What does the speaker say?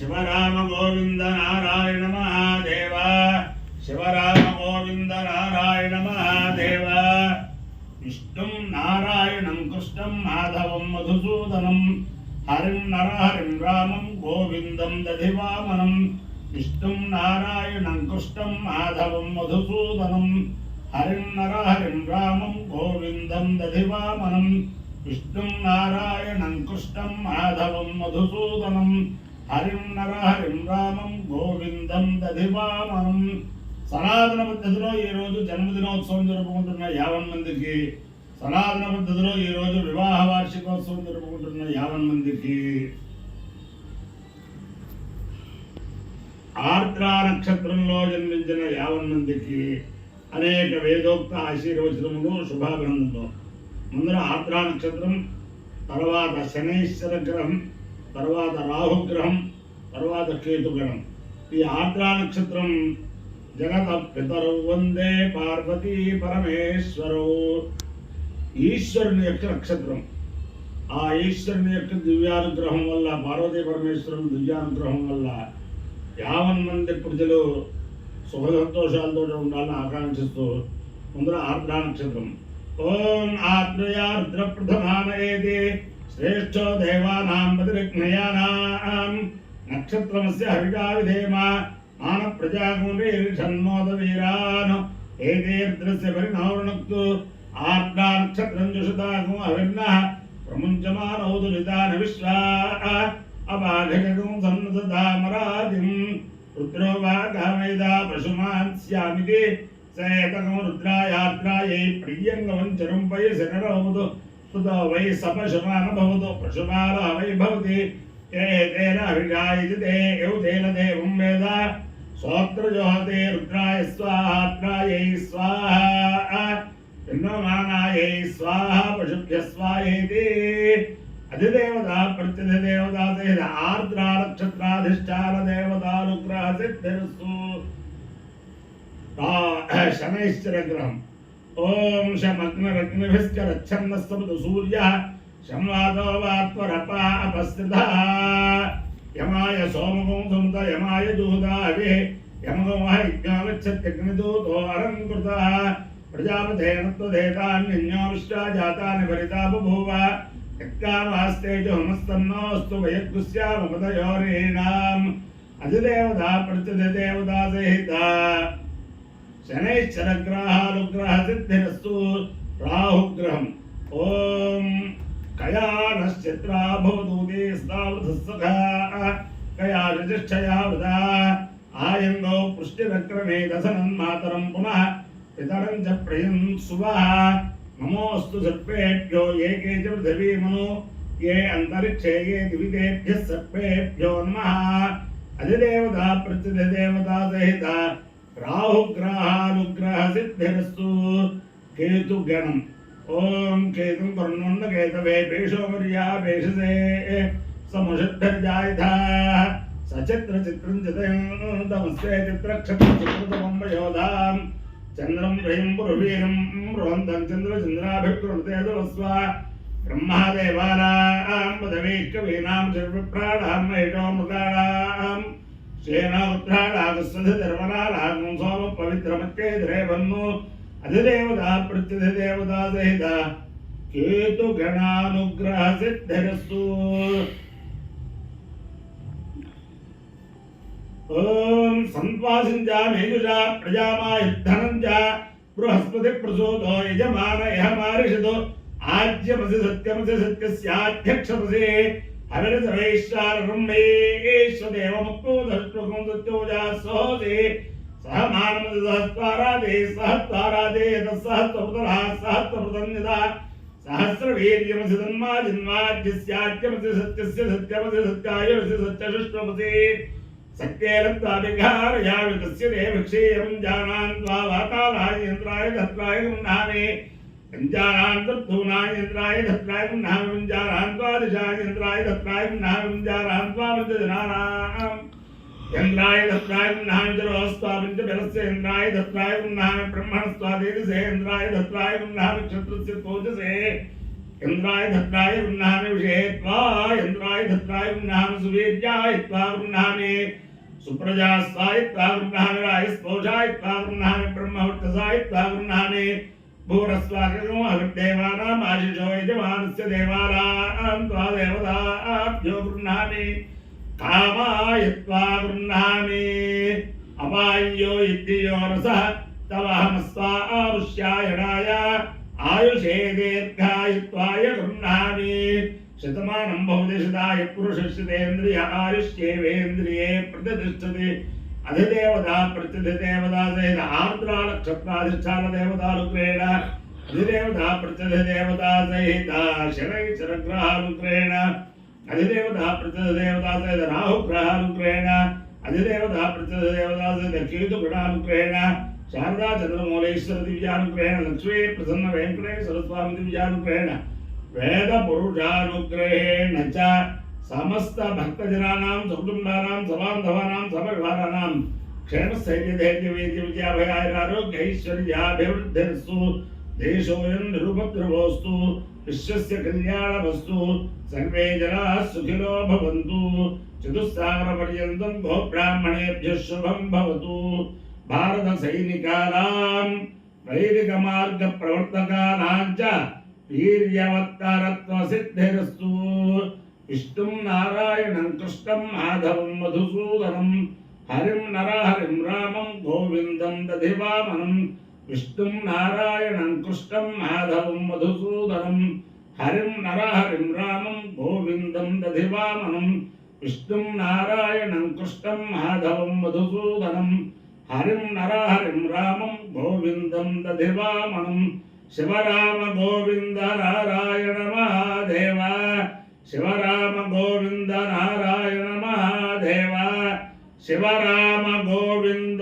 शिवराम गोविंद नारायण महादेव शिवराम गोविंद नारायण महादेव विष्णुं नारायणं कृष्णं माधवं मधुसूदनं हरिं नरहरिं रामं गोविंदं दधिवामनं विष्णुं नारायणं कृष्णं माधवं मधुसूदनं हरिं नरहरिं रामं गोविंदं दधिवामनं विष्णुं नारायणं कृष्णं माधवं मधुसूदनं हरिं नरहरिं रामं गोविंदं दधिवामनं సనాతన పద్ధతిలో ఈ రోజు జన్మదినోత్సవం జరుపుకుంటున్న 50 మందికి సనాతన పద్ధతిలో ఈ రోజు వివాహ వార్షికోత్సవం జరుపుకుంటున్న 50 మందికి ఆర్ద్ర నక్షత్రంలో జన్మించిన 50 మందికి అనేక వేదోక్త ఆశీర్వచనములు శుభాభినందనలు. ముందర ఆర్ద్ర నక్షత్రం, తర్వాత శనైశ్వర గ్రహం, తర్వాత రాహుగ్రహం, తర్వాత కేతుగ్రహం. ఈ ఆర్ద్ర నక్షత్రం జగత పితరు వందే పార్వతీ పరమేశ్వరు, ఈశ్వరుని యొక్క నక్షత్రం. ఆ ఈశ్వరుని యొక్క దివ్యానుగ్రహం వల్ల, పార్వతీ పరమేశ్వరుని దివ్యానుగ్రహం వల్ల 50 మంది ప్రజలు సుఖ సంతోషాలతో ఉండాలని ఆకాంక్షిస్తూ ముందర ఆర్ద్ర నక్షత్రం. ఓం ఆర్ద్రయార్ద్ర ప్రథమానయేది శ్రేష్ఠో దేవానాం పతిరిజ్ఞయానాం నక్షత్రమస్య హవిగా విధేమ మాన ప్రజాగుణీర్షన్మోద వీరాన్ ఏదేర్ద్రస్య పరిణౌర్ణక్తు ఆర్ద్ర నక్షత్రం జుషతాగు అవిర్నః ప్రముంచమానౌ దురితాన విశ్వా అబాఘగం సన్నదధామరాదిం రుద్రో వా గామైదా పశుమాన్ స్యామితి సేతకం రుద్రాయాత్రాయై ప్రియంగవంచరం వై శనరవదు సుతో వై సపశుమాన భవతు పశుమాన వై భవతి ఏతేన అవిగాయితి తే యౌతేన దేవం వేద సోత్రజోహతే రుద్రాయ స్వాహాత్రాయై స్వాహా పిన్నమానాయై స్వాహా పశుభ్య స్వాహేతి. అధిదేవత ప్రత్యధిదేవత సహిత ఆర్ద్ర నక్షత్రాధిష్టాన దేవతానుగ్రహ సిద్ధిరస్తు. శనైశ్చర గ్రహం. ఓం శమగ్నరగ్నిభిశ్చ రచ్ఛన్నస్తమతు సూర్యః శంవాదో వాత్వరపా అపస్థితః యమాయ సోమగం సముత యమాయ జూదావి యమగం యజ్ఞాగచ్చత్యగ్నిదూతో అలంకృతః ప్రజాపతేన త్వదేతాన్యన్యో విశ్వా జాతాని భరితా బభూవ యక్కామాస్తేజో హమస్తన్నోస్తు వయగ్గుస్యామపదయోరీణాం. అధిదేవత ప్రత్యధిదేవత సహిత శనైశ్చరగ్రహానుగ్రహ సిద్ధిరస్తు. రాహుగ్రహం. ఓం కయానశ్చిత్రా భవదూతే స్థావృతస్సఖా కయాశిష్టయా వృదా ఆయంగో పృష్టిరక్రమే దశనన్మాతరం పునః పితరం చ ప్రియం శుభః. నమోస్తు సర్పేభ్యో ఏకే చ పృథివీమను ఏ అంతరిక్షే ఏ దివితేభ్యః సర్పేభ్యో నమః. అధిదేవత ప్రత్యధిదేవత సహిత రాహుగ్రహానుగ్రహ సిద్ధిరస్తు. కేతుగణం. ఓం కేతుం కర్ణుండ కేతవే పేషోమర్యా పేషసే సముషద్భిర్జాయథ సచిత్ర చిత్రం చితమస్తే చిత్రక్షత్రం చిత్రతమంబయోధాం చంద్రం రయం పురవీరం బృహంతం చంద్రచంద్రాభిర్కృతేజవస్వ బ్రహ్మాదేవానాం పదవైకవీనాం సర్వప్రాణాం మహిషో మృగాణాం సేనాపుత్రాణాగస్వధిర్మనానాం సోమ పవిత్రమత్యేద్రేవన్ను. అధిదేవత ప్రత్యధిదేవత సహిత కేతుగణానుగ్రహ సిద్ధిరస్తు. ఓం సంత్వాసించా మేజుషా ప్రజామాయుద్ధనంచ బృహస్పతి ప్రసూతో యజమాన యహమారిషదో ఆజ్యమసి సత్యమసి సత్యస్యాధ్యక్షమసి హవిరసవైశ్వారం మేశ్వదేవముక్తోదృష్టం సత్యోజా సహోసి సహమానమది సహస్వారాదే సహస్వారాదే తస్సహస్వృతరా సహస్వృతన్యదా సహస్రవీర్యమసి తన్మా జన్మాద్యస్యాద్యమసి సత్యస్య సత్యమసి సత్యాయమసి సత్యశుష్మసి సత్యేరత్వాభిఘారయామి తస్య దేవక్షేయం జానాన్ త్వా వాతాలాయేంద్రాయ ధత్రాయ గుణామి పంచానాం తద్ధూనాయ ఇంద్రాయ ధత్రాయ గుణామి పంచానాం ద్వాదశాయ ఇంద్రాయ ధత్రాయ గుణామి పంచానాం ద్వాదశజనానాం ఇంద్రాయ ధత్రాయ గుణామి జరోస్వామించ బలస్య ఇంద్రాయ ధత్రాయ గుణామి బ్రహ్మణస్వాదేశే ఇంద్రాయ ధత్రాయ గుణామి క్షత్రస్య తోజసే इंद्राय धत्राय गृह्णामि विषयत्वा इंद्राय धत्राय गृह्णामि सुवीर्यायत्वा गृह्णामि सुप्रजास्वायत्वा गृह्णामि रायस्पोषायत्वा गृह्णामि ब्रह्मवर्चसायत्वा गृह्णामि भूरस्वागमो अग्रदेवानाम् आशिषो यजमानस्य देवानां त्वा देवताभ्यो गृह्णामि कामायत्वा गृह्णामि अपाय्यो इद्यो रसः तवहमस्वा आयुष्यायणाय आयुषे दीर्घायुत्वाय गृह्णामि शतमानं भवति शताय पुरुषस्येन्द्रिय आयुष्येवेन्द्रिये प्रतिष्ठति अधिदेवता प्रत्यधिदेवता सहित आर्द्रा नक्षत्राधिष्ठान देवतानुग्रहेण अधिदेवता प्रत्यधिदेवता सहित शनैश्चरग्रहानुग्रहेण अधिदेवता प्रत्यधिदेवता सहित राहुग्रहानुग्रहेण अधिदेवता प्रत्यधिदेवता सहित केतुगणानुग्रहेण शारदा चंद्रमौलेश्वर दिव्यानुग्रहेण लक्ष्मी प्रसन्न वेंकटेश्वर स्वामी दिव्यानुग्रहेण वेद पुरुषानुग्रहेण च समस्त भक्तजनानां सकुटुंबानां सबान्धवानां सपरिवाराणां क्षेमस्थैर्यधैर्यवीर्य विद्याभयारोग्यैश्वर्याभिवृद्धिर्स्तु देशोऽयं निरुपद्रवोऽस्तु विश्वस्य कल्याणमस्तु सर्वे जनाः सुखिनो भवन्तु चतुस्सागरपर्यन्तं भो ब्राह्मणेभ्यः शुभं भवतु भारत सैनिकानां वैदिकमार्गप्रवर्तकानां च वीर्यवत्तरत्वसिद्धिरस्तु विष्णुं नारायणं कृष्णं माधवं मधुसूदनं हरिं नरहरिं रामं गोविन्दं दधिवामनं विष्णुं नारायणं कृष्णं माधवं मधुसूदनं हरिं नरहरिं रामं गोविन्दं दधिवामनं विष्णुं नारायणं कृष्णं माधवं मधुसूदनं हरिं नरहरिं रामं गोविन्दं दधिवामनं शिवराम गोविन्द नारायण महादेव शिवराम गोविन्द नारायण महादेव शिवराम गोविन्द